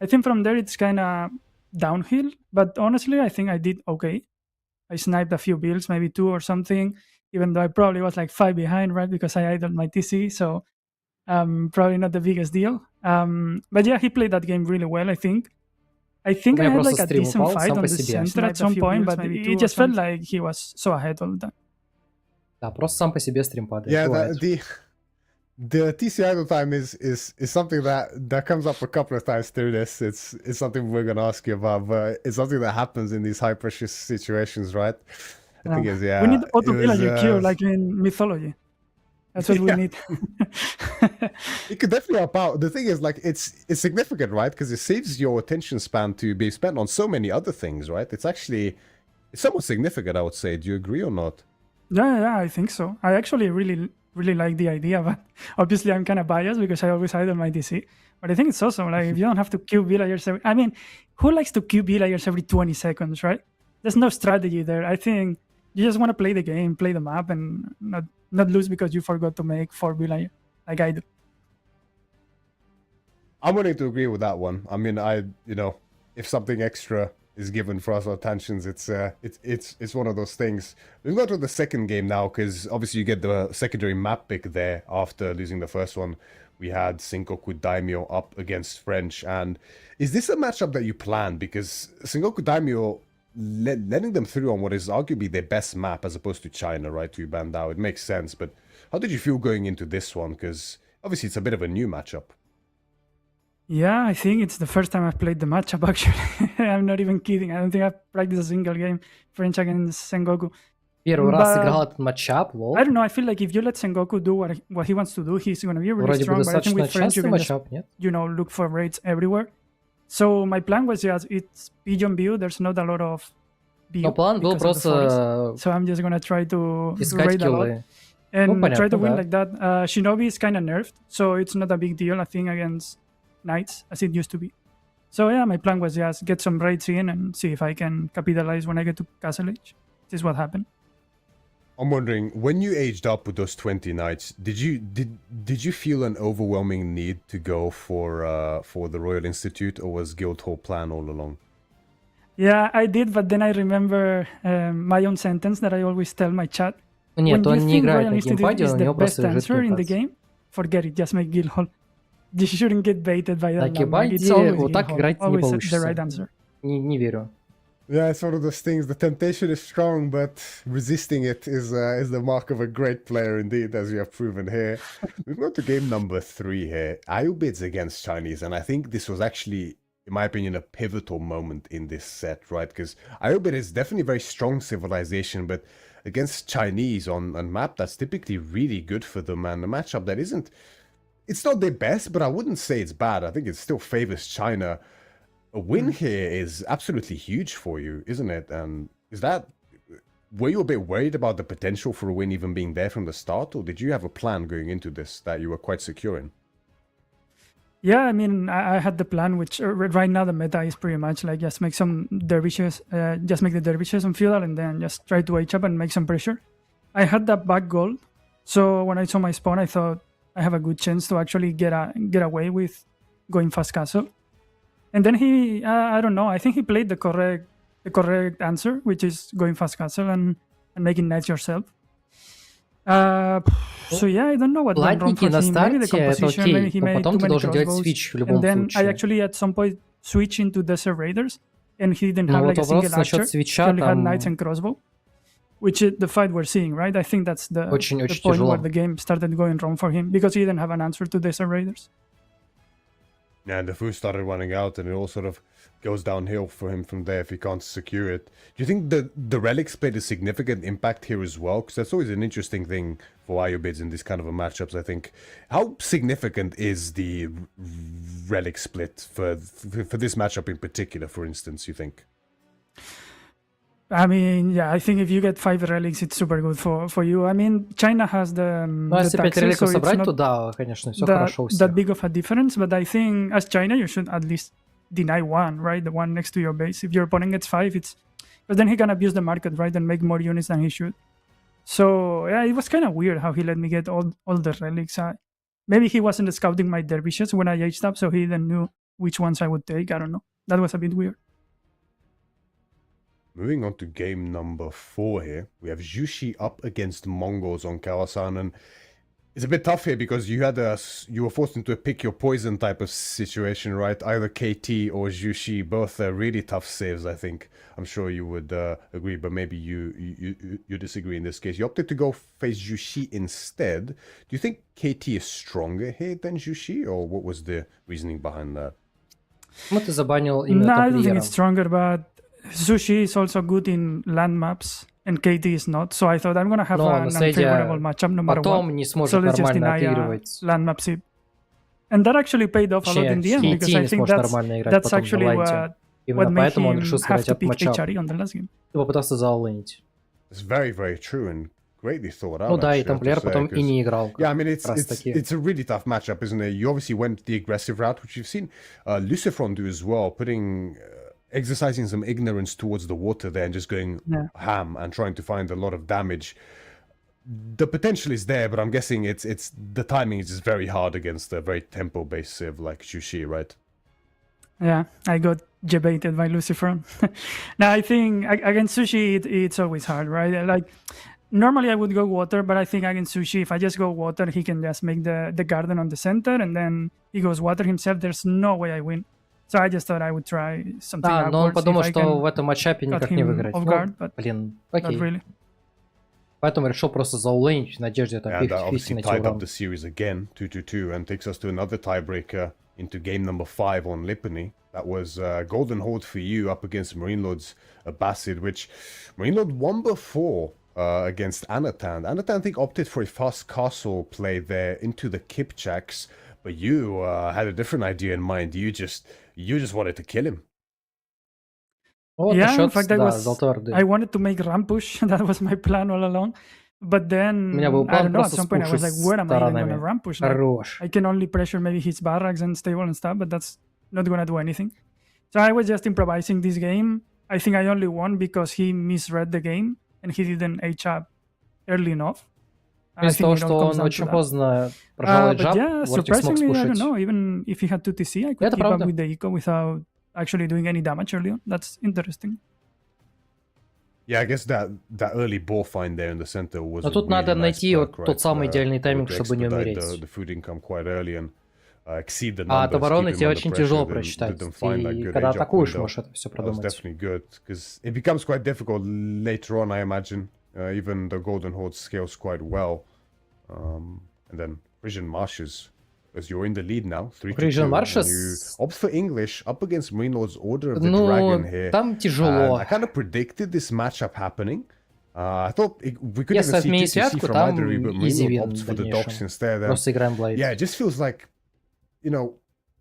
I think from there it's kind of downhill. But honestly, I think I did okay. I sniped a few builds, maybe 2 or something, even though I probably was like 5 behind, right? Because I idled my TC, so probably not the biggest deal. But yeah, he played that game really well, I think. I think У I меня had просто like a стрим decent упал fight сам on по the себе. center at some point, but it just felt like he was so ahead all the time. Да, просто сам по себе стрим падает. Yeah, Бывает. the TC idle time is something that comes up a couple of times through this. It's something we're gonna ask you about, but it's something that happens in these high pressure situations, right? I think it's We need auto it villager was, queue like in mythology. That's what we need. It could definitely help out. The thing is, like, it's significant, right? Because it saves your attention span to be spent on so many other things, right? It's somewhat significant, I would say. Do you agree or not? Yeah, I think so. I actually really like the idea, but obviously I'm kind of biased because I always idle my DC. But I think it's awesome. Like, if you don't have to queue villagers I mean, who likes to queue villagers every 20 seconds, right? There's no strategy there. I think you just want to play the game, play the map, and not lose because you forgot to make 4 villagers, like I do. I'm willing to agree with that one. I mean, if something extra is given for us attentions, it's one of those things. We'll go to the second game now, because obviously you get the secondary map pick there after losing the first one. We had Sengoku Daimyo up against French, and is this a matchup that you planned? Because Sengoku Daimyo letting them through on what is arguably their best map as opposed to China, right, to Bandao, it makes sense. But how did you feel going into this one? Because obviously it's a bit of a new matchup. Yeah, I think it's the first time I've played the matchup, actually. I'm not even kidding. I don't think I've practiced a single game French against Sengoku. Первый раз сыграл этот матчап, лол. I don't know, I feel like if you let Sengoku do what he wants to do, he's going to be really Вроде strong. бы But I think достаточно with French, you частый can just, матчап, нет? look for raids everywhere. So my plan was just, it's pigeon view, there's not a lot of view. Но план был because of the просто forest. So I'm just going to try to искать raid a lot. киллы. And понятно, try to win да. like that. Shinobi is kind of nerfed, so it's not a big deal, I think, against Knights as it used to be. So yeah, my plan was just get some raids in and see if I can capitalize when I get to Castle Age. This is what happened. I'm wondering, when you aged up with those 20 knights, did you feel an overwhelming need to go for the Royal Institute, or was Guildhall plan all along? Yeah, I did, but then I remember my own sentence that I always tell my chat. Нет, When он you не think играет Royal на Institute геймпаде, is у the него best просто лежит answer in the геймпад. game, forget it, just make Guildhall. You shouldn't get baited by На that. Like, it's геймпаде always вот так Guildhall, играть не always the получится. right answer. Не верю. Yeah, it's one of those things. The temptation is strong, but resisting it is the mark of a great player indeed, as you have proven here. We've got to game number 3 here. Ayubids against Chinese, and I think this was actually, in my opinion, a pivotal moment in this set, right? Because Ayubid is definitely a very strong civilization, but against Chinese on map, that's typically really good for them, and a matchup that isn't... It's not their best, but I wouldn't say it's bad. I think it still favors China. A win here is absolutely huge for you, isn't it? And were you a bit worried about the potential for a win even being there from the start, or did you have a plan going into this that you were quite secure in? Yeah, I mean, I had the plan, which right now the meta is pretty much like just make some dervishes, just make the dervishes on feudal, and then just try to H up and make some pressure. I had that back goal, so when I saw my spawn, I thought I have a good chance to actually get away with going fast castle. And then he, I don't know, I think he played the correct answer, which is going fast castle and making knights yourself. So yeah, I don't know what went wrong for Платники на him. Maybe the старте это composition, окей, maybe he но made потом too ты many должен делать crossbows. свич в любом And then I случае. actually at some point switched into Desert Raiders, and he didn't Ну have вот like a single вопрос archer. насчет He свича only had там knights and crossbow, which is the fight we're seeing, right? I think that's the очень point тяжело. where the game started going wrong for him because he didn't have an answer to Desert Raiders. Yeah, and the food started running out, and it all sort of goes downhill for him from there if he can't secure it. Do you think the relics played a significant impact here as well? Because that's always an interesting thing for Ayubids in these kind of matchups, I think. How significant is the relic split for this matchup in particular, for instance, you think? I mean, yeah, I think if you get 5 relics, it's super good for you. I mean, China has the Ну, если 5 taxes, so реликов it's собрать, not то да, конечно, все хорошо у that всех. big of a difference. But I think as China, you should at least deny 1, right? The one next to your base. If your opponent gets 5, it's... But then he can abuse the market, right? And make more units than he should. So, yeah, it was kind of weird how he let me get all the relics. Maybe he wasn't scouting my dervishes when I aged up, so he didn't know which ones I would take. I don't know. That was a bit weird. Moving on to game number 4 here, we have Jushi up against Mongols on Kawasan, and it's a bit tough here because you were forced into a pick your poison type of situation, right? Either KT or Jushi, both really tough saves, I think. I'm sure you would agree, but maybe you disagree in this case. You opted to go face Jushi instead. Do you think KT is stronger here than Jushi, or what was the reasoning behind that? Ну, ты забанил No, именно I don't think тамплиером. it's stronger, but Sushi is also good in land maps, and KT is not. So I thought I'm gonna have Но an наследие unfavorable matchup no matter потом what. не So сможет let's just нормально deny a отыгрывать. land map sip. And that actually paid off a lot in the end, because KT I не think сможет нормально играть that's потом в actually лайте. what Именно made поэтому он him решил have сыграть to этот pick матчап. HRE on the last game. Ты попытался заолынить. It's very, very true and greatly thought out. Ну да, и actually, I have to тамплиер say, потом и 'cause- не играл. Yeah, I mean, как раз таки. it's a really tough matchup, isn't it? You obviously went the aggressive route, which you've seen Lucifron do as well, exercising some ignorance towards the water there and just going ham and trying to find a lot of damage. The potential is there, but I'm guessing it's the timing is just very hard against a very tempo-based civ like Jushi, right? Yeah, I got debated by Lucifron. Now I think against Sushi it's always hard, right? Like normally I would go water, but I think against Sushi, if I just go water, he can just make the garden on the center, and then he goes water himself. There's no way I win. So I just thought I would try something Да, но он upwards подумал, if I что can в этом матчапе cut никак не him выиграть. off Ну, guard, but блин, not окей. really. Поэтому решил просто заулынить в надежде там And that 50-50 obviously найти tied up урон. the series again, 2-2, and takes us to another tiebreaker into game number 5 on Lipany. That was Golden Horde for you up against Marine Lord's Abbasid, which Marine Lord won before against Anatan. Anatan, I think, opted for a fast castle play there into the Kipchaks, but you had a different idea in mind. You just wanted to kill him. Вот Yeah, in счет, fact, да, золотой орды. I wanted to make ramp push. That was my plan all along. But then, У меня был I план don't know, at просто some point I was спушить like, where am I even going to сторонами. ramp push? Like, Хорош. I can only pressure maybe his barracks and stable and stuff, but that's not going to do anything. So I was just improvising this game. I think I only won because he misread the game and he didn't H up early enough. I Из-за think того, it all что comes он down to очень that. поздно прожал But джаб, yeah, Vortex смог surprisingly, I don't спушить. know, even if he had 2 TC, I could Это keep up правда. with the eco without actually doing any damage early on. That's interesting. Yeah, I guess that early ball find there in the center was Но a тут really надо nice найти perk, вот тот самый идеальный тайминг, to чтобы не expedite умереть. the food income quite early and exceed the А numbers, от обороны keep him тебе under очень pressure, тяжело then просчитать. find that Ты good когда age-up атакуешь, window. можешь это все That was продумать. definitely good, because it becomes quite difficult later on, I imagine. Even the Golden Horde scales quite well. And then Frisian Marshes, as you're in the lead now, 3-2. Frisian Marshes- You opt for English up against Marine Lord's Order of the Ну, Dragon here. там And тяжело. I kind of predicted this matchup happening. I thought we could Если even see отменить 2TC связку, from там either, but easy Marine win Lord opts в for the дальнейшем. docks instead. And Просто играем блайд. yeah, it just feels like, you know,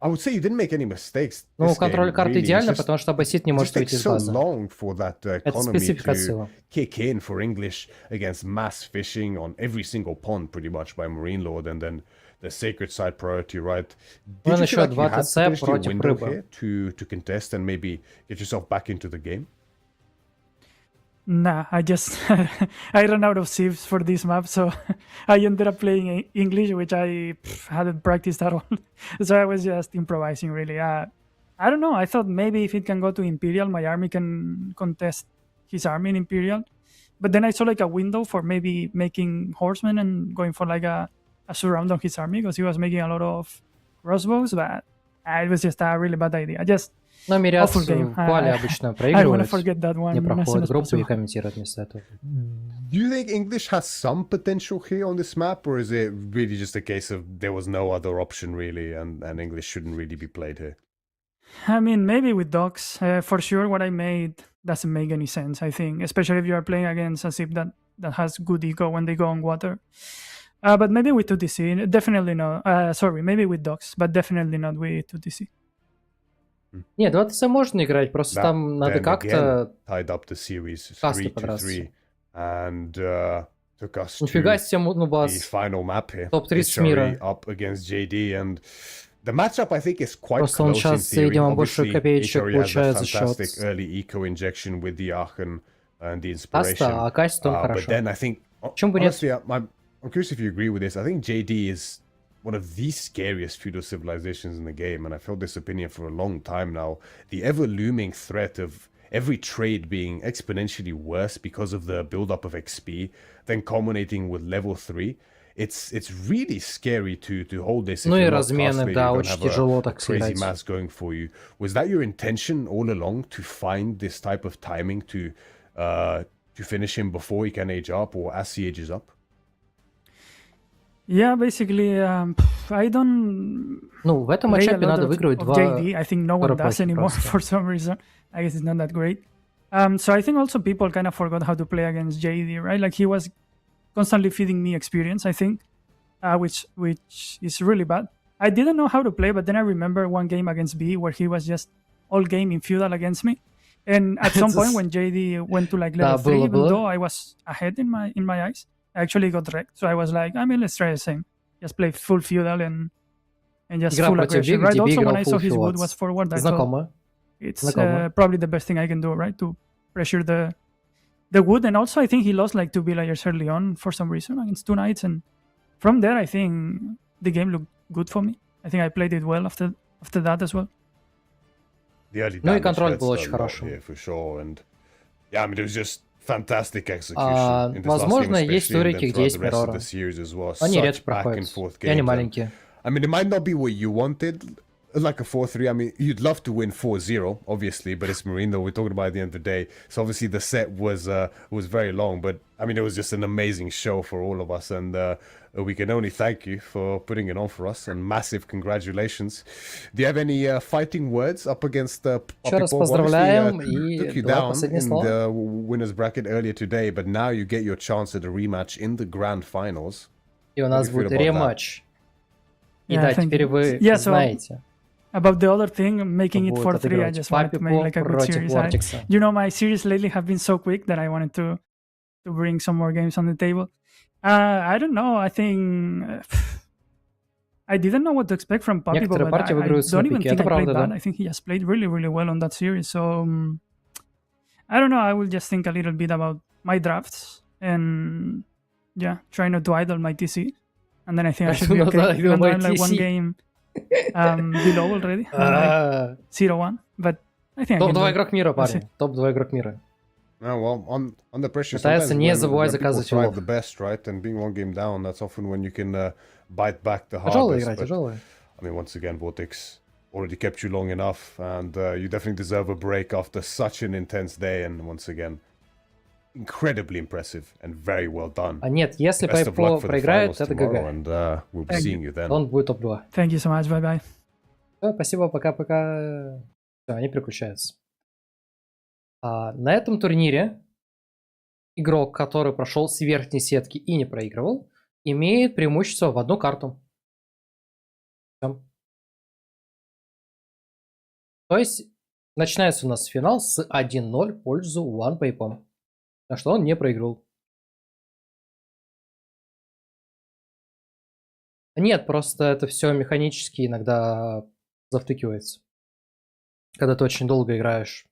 I would say you didn't make any mistakes. Ну, this контроль game, карты really. It's идеально, just- потому что Аббасид не it может just takes выйти из so базы. long for that Это economy специфика to сила. kick in for English against mass fishing on every single pond, pretty much, by Marine Lord, and then the sacred side priority, right? Ну, Did you насчет feel like you 2 had ТЦ potentially a против window рыбы. here to contest and maybe get yourself back into the game? Nah, I just I ran out of sieves for this map, so I ended up playing English, which I hadn't practiced at all. So I was just improvising, really. I don't know. I thought maybe if it can go to Imperial, my army can contest his army in Imperial. But then I saw like a window for maybe making horsemen and going for like a surround on his army because he was making a lot of crossbows. But it was just a really bad idea. I just Но Мириад awful в game. квале обычно I want to проигрывает, forget that one не as soon проходит as группу и possible. комментирует вместо этого. Do you think English has some potential here on this map, or is it really just a case of there was no other option really, and English shouldn't really be played here? I mean, maybe with dogs. For sure, what I made doesn't make any sense, I think, especially if you are playing against a ship that has good eco when they go on water. But maybe with 2TC, definitely not. Sorry, maybe with dogs, but definitely not with 2TC. Нет, 2 ТЦ можно играть, просто That там надо then как-то... tied up the series Касты 3-3 подраться. and took us Нифига to себе, ну the бас. final map here. Топ-30 HRE мира. up against JD, and the matchup I think is quite Просто он close in сейчас, theory. видимо, больше Obviously, копеечек HRE has получает a за счет fantastic early eco injection with the Aachen and the inspiration. Каста, а качество он But хорошо. then I think Почему бы нет? honestly, I'm curious if you agree with this. I think JD is one of the scariest feudal civilizations in the game, and I felt this opinion for a long time now. The ever-looming threat of every trade being exponentially worse because of the build-up of XP, then culminating with level 3. It's really scary to hold this if Ну и you're not размены, castling, да, you don't очень have a тяжело так crazy сыграть. mass going for you. Was that your intention all along, to find this type of timing to finish him before he can age up or as he ages up? Yeah, basically, I don't Ну, в этом play a матчапе lot надо of выигрывать JD. два I think no one does эпохи anymore просто. for some reason. I guess it's not that great. So I think also people kind of forgot how to play against JD, right? Like he was constantly feeding me experience, I think, which is really bad. I didn't know how to play, but then I remember one game against B where he was just all game in feudal against me. And at some point when JD went to like level 3, even though I was ahead in my eyes, I actually got wrecked. So I was like, I mean, let's try the same. Just play full feudal and just Игра full против aggression, Бига, right? где Би Also, when играл I saw full his wood feudals. was forward, I thought Знакомо. it's Знакомо. probably the best thing I can do, right? To pressure the wood. And also, I think he lost like 2 villagers early on for some reason against 2 knights. And from there, I think the game looked good for me. I think I played it well after that as well. The early Ну и damage контроль hurts был a очень lot хорошим. here for sure, and yeah, I mean it was just fantastic execution in this last game, Возможно, есть especially, and турики, then где throughout есть the rest of мирроры. the series as well. Они Such редко back and проходят. forth И они games. And, маленькие. I mean, it might not be what you wanted, like a 4-3. I mean, you'd love to win 4-0, obviously, but it's Marine, though. We're talking about at the end of the day. So obviously the set was very long, but I mean, it was just an amazing show for all of us, and we can only thank you for putting it on for us, and massive congratulations. Do you have any fighting words up against Еще раз Poppy Bob? поздравляем Obviously, и took you два down последние in слова. the winners bracket earlier today, but now you get your chance at a rematch in the grand finals. И у How нас do you feel будет about that? рематч. И Yeah, да, thank теперь you. вы Yeah, so знаете, about the other thing, making it будет 4-3, I отыгрывать just wanted to make Папико like a good против series. Вортикса. You know, my series lately have been so quick that I wanted to bring some more games on the table. I don't know. I think I didn't know what to expect from Papi, Некоторые but партии I выигрываются на don't even пике. think Это I played правда, bad. да. I think he has played really, really well on that series. So I don't know. I will just think a little bit about my drafts and yeah, try not to idle my TC, and then I think I should be Not okay. idle Even though my I'm like one TC. game below already. I'm like 0-1, but I think I can do Топ-2 it. игрок мира, We'll see. парни. Топ-2 игрок мира. Oh, well, on the pressure, Пытается sometimes не when забывать people заказывать thrive улов. the best, right? And being one game down, that's often when you can bite back the Тяжелая hardest. игра, But, тяжелая. I mean, once again, Vortex already kept you long enough, and you definitely deserve a break after such an intense day. And once again, incredibly impressive and very well done. А нет, если Best of luck Пайпо for the проиграет, finals это tomorrow, ГГ. and we'll be Thank seeing you then. Он будет топ-2. Thank you so much. Bye bye. Всё, спасибо, пока-пока. Все, они переключаются. На этом турнире игрок, который прошел с верхней сетки и не проигрывал, имеет преимущество в одну карту. Всё. То есть начинается у нас финал с 1-0 в пользу OnePaper. Так что он не проиграл. Нет, просто это все механически иногда завтыкивается. Когда ты очень долго играешь.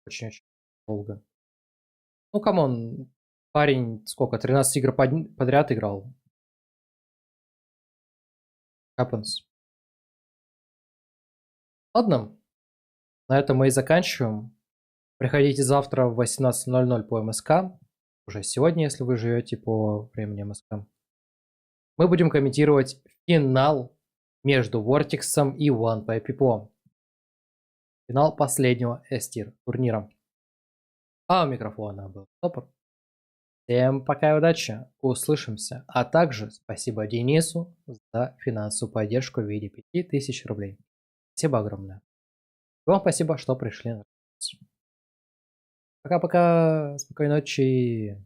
Очень-очень долго. Ну, камон, парень сколько, 13 игр подряд играл. Happens. Ладно, на этом мы и заканчиваем. Приходите завтра в 18:00 по МСК. Уже сегодня, если вы живете по времени МСК. Мы будем комментировать финал между Вортиксом и OnePaper. Финал последнего S-тир турнира. А у микрофона был Топор. Всем пока и удачи. Услышимся. А также спасибо Денису за финансовую поддержку в виде 5000 рублей. Спасибо огромное. И вам спасибо, что пришли. Пока-пока. Спокойной ночи.